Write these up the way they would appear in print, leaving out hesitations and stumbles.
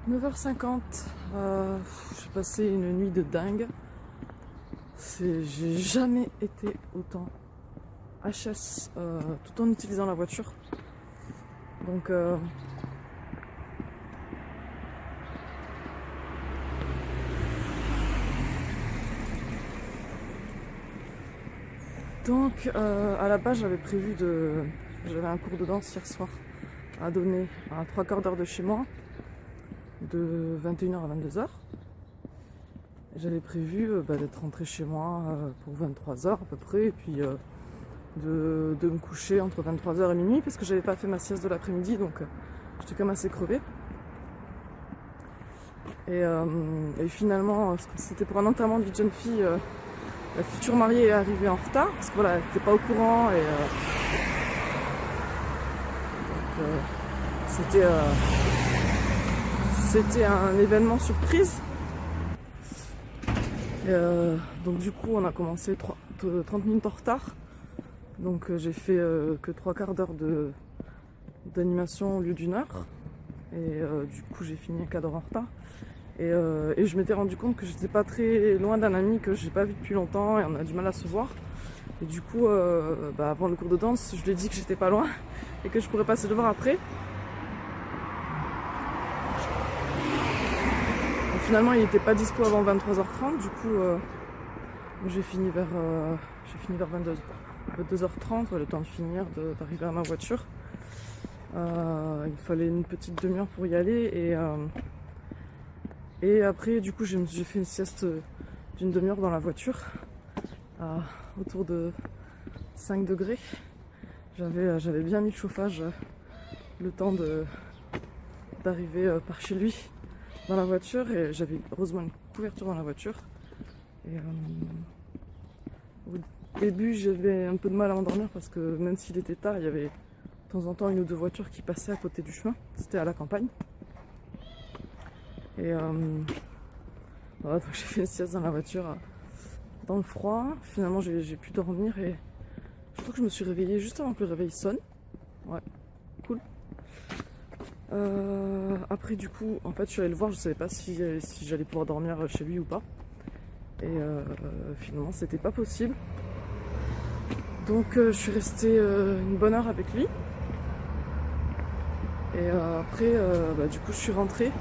9h50, j'ai passé une nuit de dingue. J'ai jamais été autant HS tout en utilisant la voiture. Donc à la base j'avais un cours de danse hier soir à donner à 3/4 d'heure de chez moi, de 21h à 22h. J'avais prévu d'être rentrée chez moi pour 23h à peu près, et puis de me coucher entre 23h et minuit, parce que j'avais pas fait ma sieste de l'après-midi, donc j'étais quand même assez crevée. Et finalement, c'était pour un enterrement de vie de jeune fille, la future mariée est arrivée en retard, parce que voilà, elle n'était pas au courant, et c'était un événement surprise. Donc du coup on a commencé 30 minutes en retard, donc j'ai fait que 3/4 d'heure d'animation au lieu d'une heure, et du coup j'ai fini un quart d'heure en retard, et je m'étais rendu compte que j'étais pas très loin d'un ami que j'ai pas vu depuis longtemps et on a du mal à se voir, et du coup avant le cours de danse je lui ai dit que j'étais pas loin et que je pourrais passer le voir après. Finalement, il n'était pas dispo avant 23h30, du coup, j'ai fini vers 22h30, le temps de finir, d'arriver à ma voiture. Il fallait une petite demi-heure pour y aller, et après, du coup, j'ai fait une sieste d'une demi-heure dans la voiture, autour de 5 degrés. J'avais bien mis le chauffage, le temps d'arriver par chez lui dans la voiture, et j'avais heureusement une couverture dans la voiture. Et au début j'avais un peu de mal à m'endormir parce que même s'il était tard, il y avait de temps en temps une ou deux voitures qui passaient à côté du chemin. C'était à la campagne. Et voilà, donc j'ai fait une sieste dans la voiture dans le froid. Finalement j'ai pu dormir, et je crois que je me suis réveillée juste avant que le réveil sonne. Ouais, cool. Après du coup, en fait, je suis allée le voir, je savais pas si j'allais pouvoir dormir chez lui ou pas. Et finalement, c'était pas possible. Donc je suis restée une bonne heure avec lui. Et après, du coup, je suis rentrée.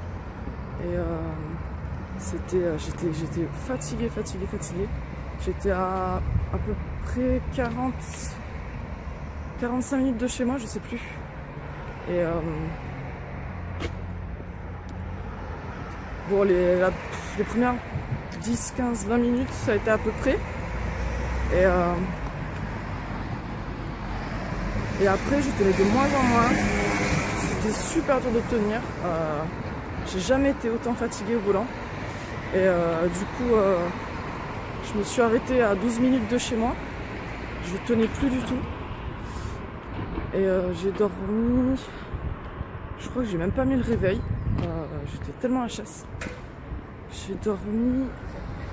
Et j'étais fatiguée. J'étais à peu près 45 minutes de chez moi, je sais plus. Et bon, les premières 10, 15, 20 minutes, ça a été à peu près. Et après, je tenais de moins en moins. C'était super dur de tenir. J'ai jamais été autant fatiguée au volant. Et du coup, je me suis arrêtée à 12 minutes de chez moi. Je tenais plus du tout. Et j'ai dormi... Je crois que j'ai même pas mis le réveil. J'étais tellement HS. J'ai dormi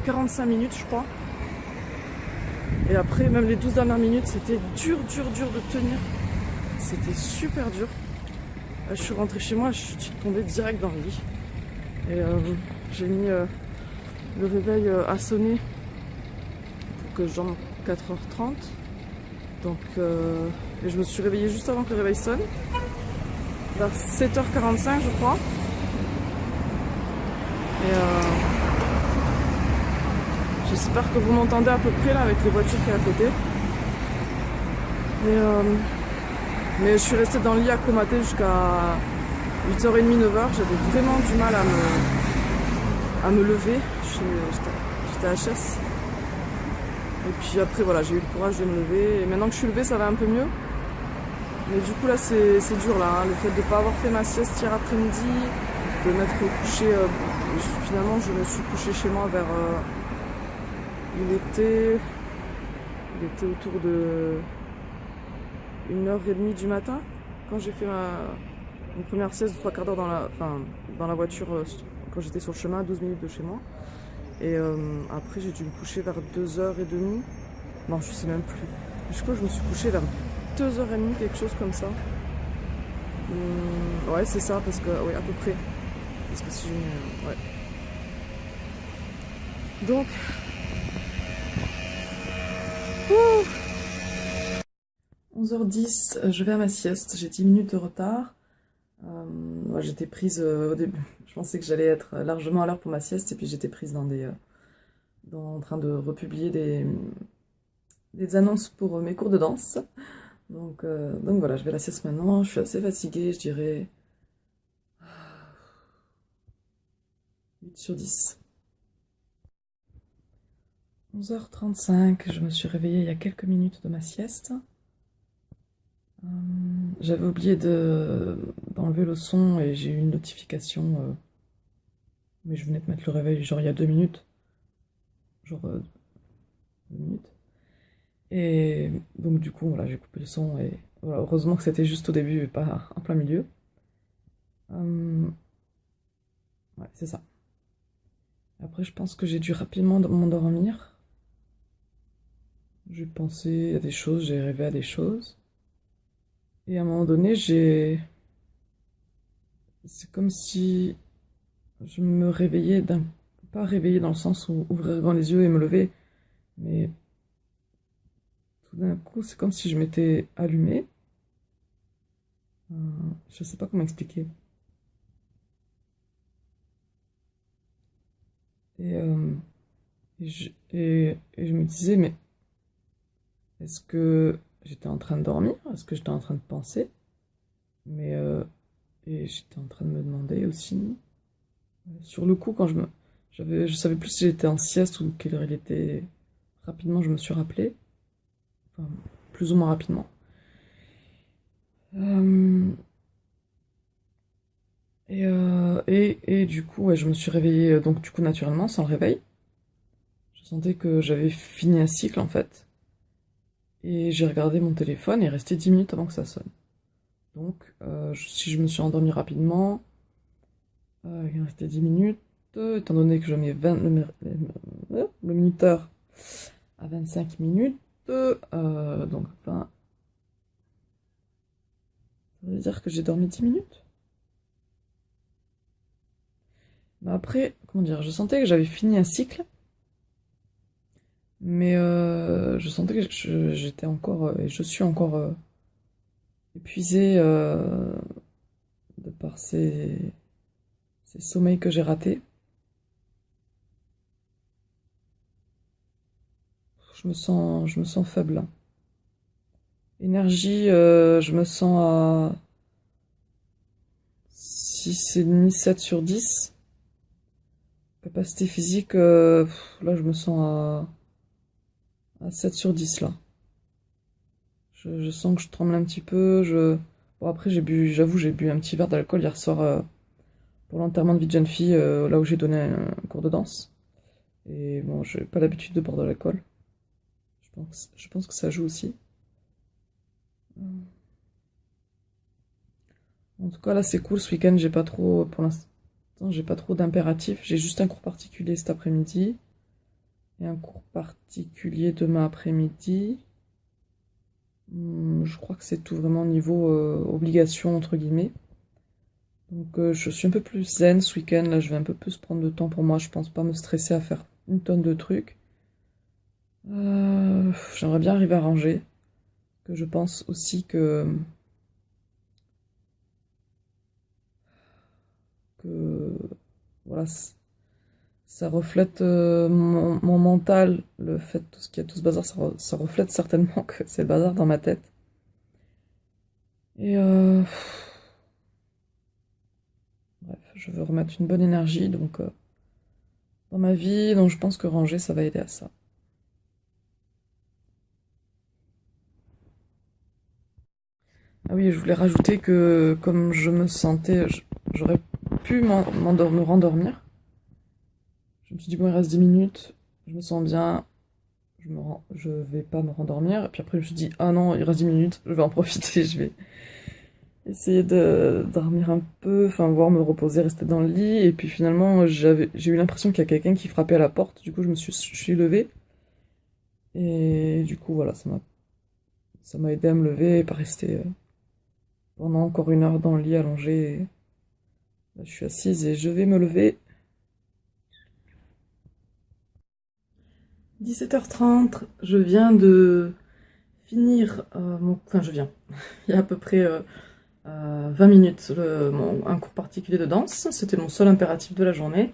45 minutes, je crois. Et après, même les 12 dernières minutes, c'était dur de tenir. C'était super dur. Je suis rentrée chez moi, je suis tombée direct dans le lit. Et j'ai mis le réveil à sonner pour que je dorme 4h30. Donc, et je me suis réveillée juste avant que le réveil sonne, vers 7h45 je crois. Et j'espère que vous m'entendez à peu près là avec les voitures qui sont à côté. Mais je suis restée dans le lit à comater jusqu'à 8h30, 9h. J'avais vraiment du mal à me lever. J'étais HS. Et puis après voilà, j'ai eu le courage de me lever. Et maintenant que je suis levée, ça va un peu mieux. Mais du coup là c'est dur là, hein, le fait de ne pas avoir fait ma sieste hier après-midi, de m'être couché, finalement je me suis couchée chez moi vers, il était autour de 1h30 du matin, quand j'ai fait une première sieste de 3/4 d'heure dans la voiture, quand j'étais sur le chemin, à 12 minutes de chez moi. Et après j'ai dû me coucher vers 2h30, non je sais même plus, je crois que je me suis couchée vers 2h30, quelque chose comme ça. Ouais, c'est ça, parce que, oui, à peu près. Parce que si je mets, ouais. Donc, 11h10, je vais à ma sieste. J'ai 10 minutes de retard. Ouais, j'étais prise au début. Je pensais que j'allais être largement à l'heure pour ma sieste. Et puis j'étais prise en train de republier des annonces pour mes cours de danse. Donc voilà, je vais à la sieste maintenant. Je suis assez fatiguée, je dirais 8/10. 11h35, je me suis réveillée il y a quelques minutes de ma sieste. J'avais oublié d'enlever le son et j'ai eu une notification, mais je venais de mettre le réveil genre il y a 2 minutes. Genre 2 minutes. Et donc du coup, voilà, j'ai coupé le son et voilà, heureusement que c'était juste au début et pas en plein milieu. Ouais, c'est ça. Après, je pense que j'ai dû rapidement m'endormir. J'ai pensé à des choses, j'ai rêvé à des choses. Et à un moment donné, c'est comme si je me réveillais pas réveillée dans le sens où ouvrir grand les yeux et me lever, mais tout d'un coup, c'est comme si je m'étais allumée. Je sais pas comment expliquer. Et, et je me disais, mais est-ce que j'étais en train de dormir? Est-ce que j'étais en train de penser? Mais et j'étais en train de me demander aussi, sur le coup, je savais plus si j'étais en sieste ou quelle heure il était. Rapidement, je me suis rappelé, enfin, plus ou moins rapidement. Euh, et du coup, ouais, je me suis réveillée, donc du coup, naturellement, sans le réveil. Je sentais que j'avais fini un cycle, en fait. Et j'ai regardé mon téléphone et il restait 10 minutes avant que ça sonne. Donc, si je me suis endormie rapidement, il restait 10 minutes, étant donné que je mets le minuteur à 25 minutes, donc, enfin, ça veut dire que j'ai dormi 10 minutes. Mais après, comment dire, je sentais que j'avais fini un cycle, mais je sentais que j'étais encore, et je suis encore épuisée de par ces sommeils que j'ai ratés. Je me sens faible, là. Énergie, je me sens à 6,5, 7/10. Capacité physique, là je me sens à 7/10 là. Je sens que je tremble un petit peu. Bon après j'avoue j'ai bu un petit verre d'alcool hier soir pour l'enterrement de vie de jeune fille, là où j'ai donné un cours de danse. Et bon, j'ai pas l'habitude de boire de l'alcool. Je pense que ça joue aussi. En tout cas là c'est cool, ce week-end j'ai pas trop, pour l'instant j'ai pas trop d'impératifs. J'ai juste un cours particulier cet après-midi et un cours particulier demain après-midi. Je crois que c'est tout vraiment niveau obligation entre guillemets. Donc je suis un peu plus zen ce week-end. Là, je vais un peu plus prendre de temps pour moi. Je pense pas me stresser à faire une tonne de trucs. J'aimerais bien arriver à ranger. Que je pense aussi que voilà, ça reflète mon mental. Le fait tout ce qu'il y a tout ce bazar, ça reflète certainement que c'est le bazar dans ma tête. Et bref, je veux remettre une bonne énergie donc dans ma vie. Donc je pense que ranger, ça va aider à ça. Ah oui, je voulais rajouter que comme je me sentais, j'aurais pu me rendormir. Je me suis dit, bon, il reste 10 minutes, je me sens bien, je vais pas me rendormir. Et puis après, je me suis dit, ah non, il reste 10 minutes, je vais en profiter, je vais essayer de dormir un peu, enfin, voir me reposer, rester dans le lit. Et puis finalement, j'ai eu l'impression qu'il y a quelqu'un qui frappait à la porte. Du coup, je suis levée. Et du coup, voilà, ça m'a aidé à me lever et pas rester pendant encore 1 heure dans le lit allongé. Là, je suis assise et je vais me lever. 17h30, je viens de finir Enfin, je viens. Il y a à peu près 20 minutes un cours particulier de danse. C'était mon seul impératif de la journée.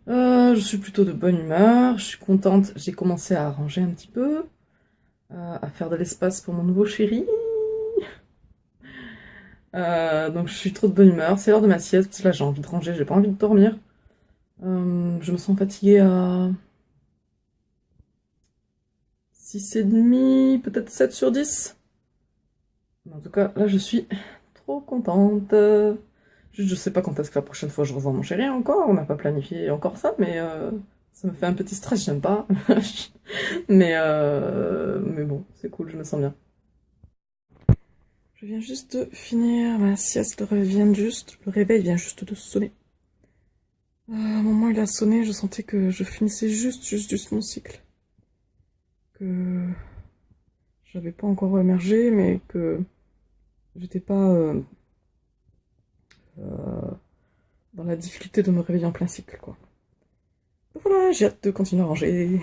Je suis plutôt de bonne humeur, je suis contente. J'ai commencé à ranger un petit peu, à faire de l'espace pour mon nouveau chéri. Donc je suis trop de bonne humeur. C'est l'heure de ma sieste. Là, j'ai envie de ranger, j'ai pas envie de dormir. Je me sens fatiguée à 6,5, peut-être 7 sur 10. Mais en tout cas, là, je suis trop contente. Juste, je sais pas quand est-ce que la prochaine fois je revois mon chéri encore. On n'a pas planifié encore ça, mais ça me fait un petit stress, j'aime pas. Mais bon, c'est cool, je me sens bien. Je viens juste de finir ma sieste, le réveil vient juste de sonner. Au moment où il a sonné, je sentais que je finissais juste mon cycle. Que j'avais pas encore émergé, mais que j'étais pas dans la difficulté de me réveiller en plein cycle, quoi. Donc voilà, j'ai hâte de continuer à ranger.